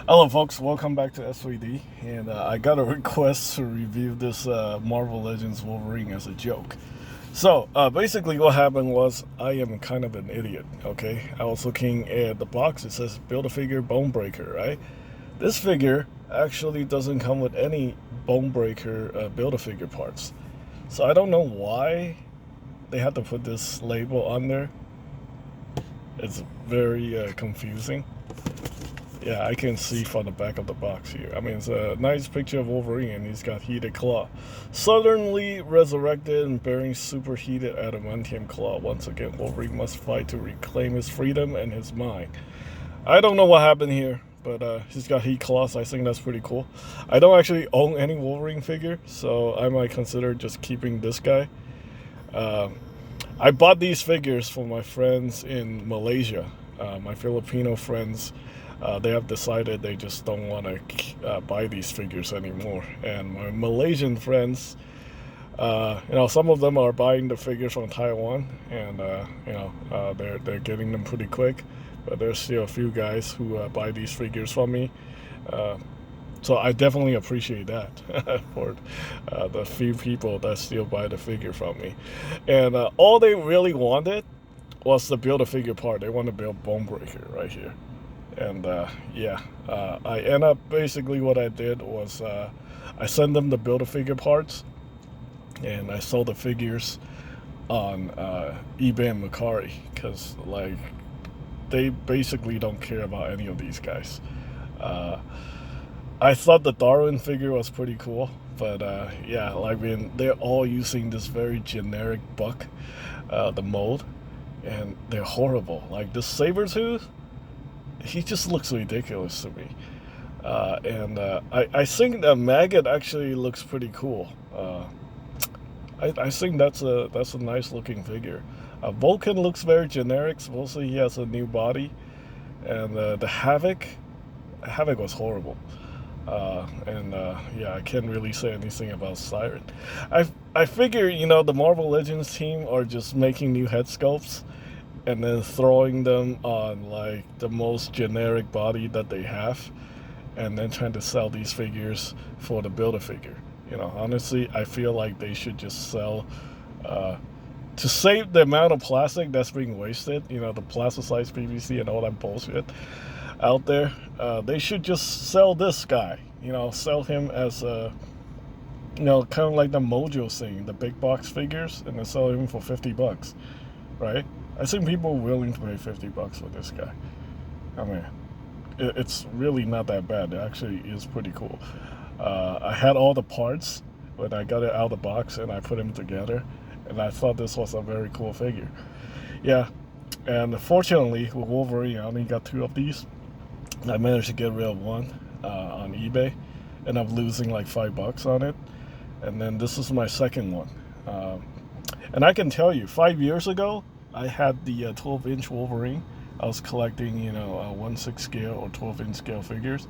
Hello folks, welcome back to S3D, and I got a request to review this Marvel Legends Wolverine as a joke. So basically what happened was I am kind of an idiot, okay? I was looking at the box, it says Build-A-Figure Bonebreaker, right? This figure actually doesn't come with any Bonebreaker Build-A-Figure parts. So I don't know why they had to put this label on there. It's very confusing. Yeah, I can see from the back of the box here. I mean, it's a nice picture of Wolverine, and he's got heated claw. Suddenly resurrected and bearing superheated adamantium claw. Once again, Wolverine must fight to reclaim his freedom and his mind. I don't know what happened here, but he's got heat claws. I think that's pretty cool. I don't actually own any Wolverine figure, so I might consider just keeping this guy. I bought these figures for my friends in Malaysia. My Filipino friends, they have decided they just don't want to buy these figures anymore. And my Malaysian friends, some of them are buying the figures from Taiwan, and they're getting them pretty quick. But there's still a few guys who buy these figures from me. So I definitely appreciate that for the few people that still buy the figure from me. And all they really wanted was the Build-A-Figure part. They want to build Bonebreaker right here. And I end up basically what I did was I sent them the Build-A-Figure parts, and I sold the figures on eBay and Mercari, because like they basically don't care about any of these guys. I thought the Darwin figure was pretty cool, but they're all using this very generic buck, the mold, and they're horrible. Like this Sabretooth, he just looks ridiculous to me. I think that Maggot actually looks pretty cool. I think that's a nice looking figure. Vulcan looks very generic. Mostly he has a new body, and the Havoc was horrible. I can't really say anything about Siren. I figure the Marvel Legends team are just making new head sculpts and then throwing them on like the most generic body that they have, and then trying to sell these figures for the Build-A-Figure. Honestly, I feel like they should just sell to save the amount of plastic that's being wasted. The plasticized PVC and all that bullshit out there. They should just sell this guy. Sell him as a kind of like the Mojo thing, the big box figures, and then sell him for $50, right? I think people are willing to pay $50 for this guy. I mean, it's really not that bad. It actually is pretty cool. I had all the parts when I got it out of the box, and I put them together, and I thought this was a very cool figure. Yeah, and fortunately with Wolverine, I only got 2 of these. I managed to get rid of one on eBay, and I'm losing like $5 on it. And then this is my second one. And I can tell you, 5 years ago, I had the 12-inch Wolverine. I was collecting, 1/6 scale or 12-inch scale figures.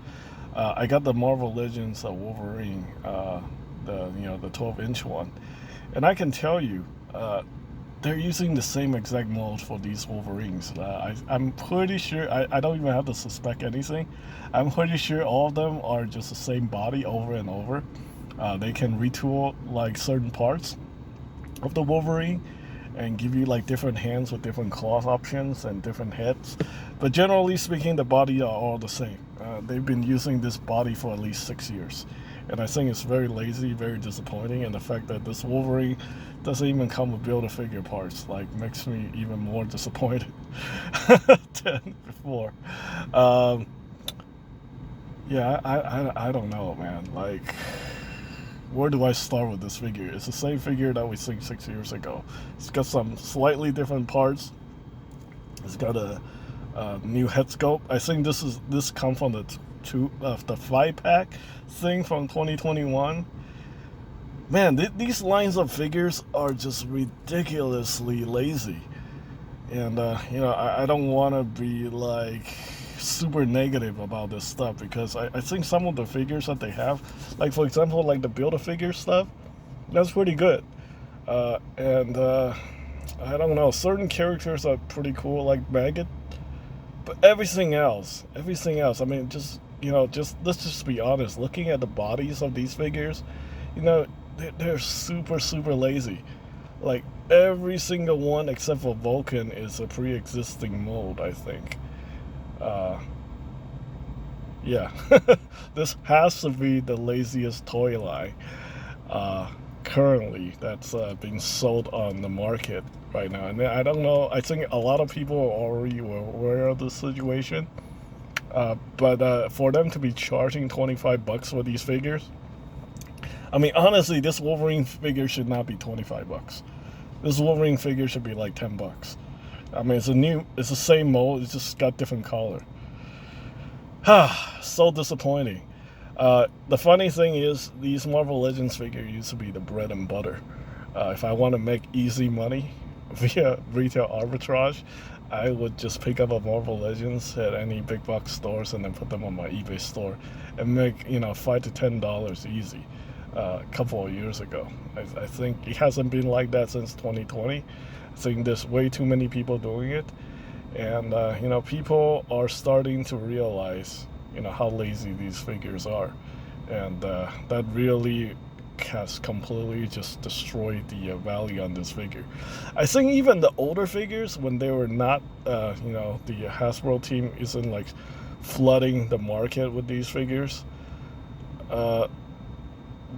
I got the Marvel Legends Wolverine, the 12-inch one, and I can tell you, they're using the same exact mold for these Wolverines. I'm pretty sure. I don't even have to suspect anything. I'm pretty sure all of them are just the same body over and over. They can retool like certain parts of the Wolverine and give you like different hands with different claw options and different heads. But generally speaking, the body are all the same. They've been using this body for at least 6 years. And I think it's very lazy, very disappointing. And the fact that this Wolverine doesn't even come with Build-A-Figure parts, like, makes me even more disappointed than before. I don't know, man. Like, where do I start with this figure? It's the same figure that we seen 6 years ago. It's got some slightly different parts. It's got a new head sculpt. I think this come from the 5-pack thing from 2021. Man, these lines of figures are just ridiculously lazy. And I don't want to be like super negative about this stuff, because I think some of the figures that they have, like for example, like the Build-A-Figure stuff, that's pretty good. I don't know, certain characters are pretty cool, like Maggot. But everything else. I mean, just just let's just be honest. Looking at the bodies of these figures, you know, they're super super lazy. Like every single one except for Vulcan is a pre-existing mold, I think. Uh, yeah, this has to be the laziest toy line uh, currently that's being sold on the market right now. And I don't know. I think a lot of people are already aware of the situation. But for them to be charging $25 for these figures, I mean, honestly, this Wolverine figure should not be $25. This Wolverine figure should be like $10. I mean, it's the same mold, it's just got different color. So disappointing. The funny thing is, these Marvel Legends figures used to be the bread and butter. If I want to make easy money via retail arbitrage, I would just pick up a Marvel Legends at any big box stores and then put them on my eBay store and make $5 to $10 easy. A couple of years ago, I think it hasn't been like that since 2020. I think there's way too many people doing it, and people are starting to realize how lazy these figures are, and that really has completely just destroyed the value on this figure. I think even the older figures, when they were not, the Hasbro team isn't like flooding the market with these figures,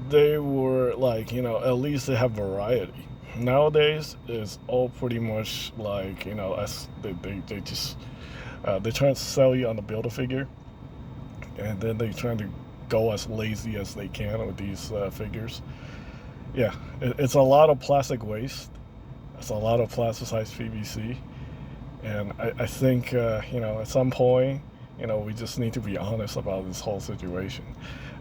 they were like, at least they have variety. Nowadays, it's all pretty much like, as they just, they're trying to sell you on the Build-A-Figure, and then they're trying to go as lazy as they can with these figures. Yeah, it's a lot of plastic waste. It's a lot of plasticized PVC. And I think, at some point, we just need to be honest about this whole situation.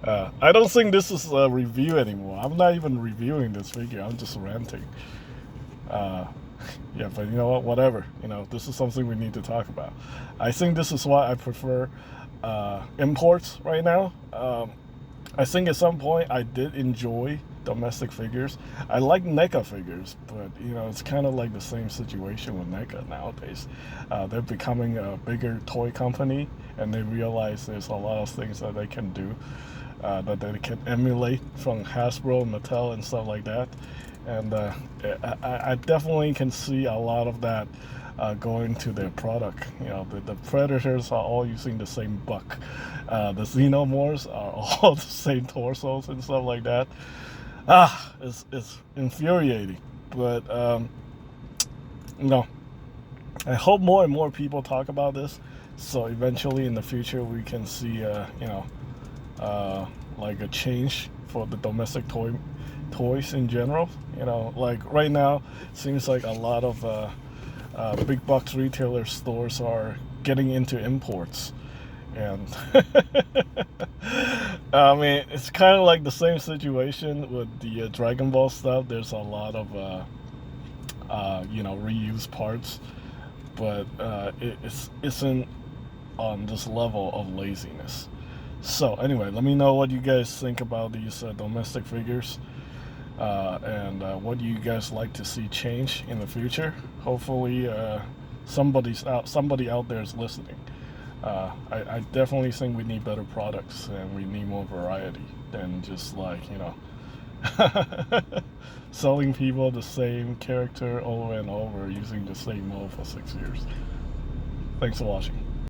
I don't think this is a review anymore. I'm not even reviewing this figure. I'm just ranting. Yeah, but you know what? Whatever. This is something we need to talk about. I think this is why I prefer imports right now. I think at some point I did enjoy domestic figures. I like NECA figures, but it's kind of like the same situation with NECA nowadays. They're becoming a bigger toy company, and they realize there's a lot of things that they can do, that they can emulate from Hasbro, Mattel, and stuff like that. And I definitely can see a lot of that going to their product. The Predators are all using the same buck. The Xenomorphs are all the same torsos and stuff like that. It's infuriating. But I hope more and more people talk about this, so eventually in the future we can see like a change for the domestic toys in general. Like right now, it seems like a lot of big box retailer stores are getting into imports, and I mean, it's kind of like the same situation with the Dragon Ball stuff. There's a lot of reused parts, but it isn't on this level of laziness. So anyway, let me know what you guys think about these domestic figures, and what do you guys like to see change in the future. Hopefully somebody out there is listening. I definitely think we need better products, and we need more variety than just like selling people the same character over and over using the same mold for 6 years. Thanks for watching.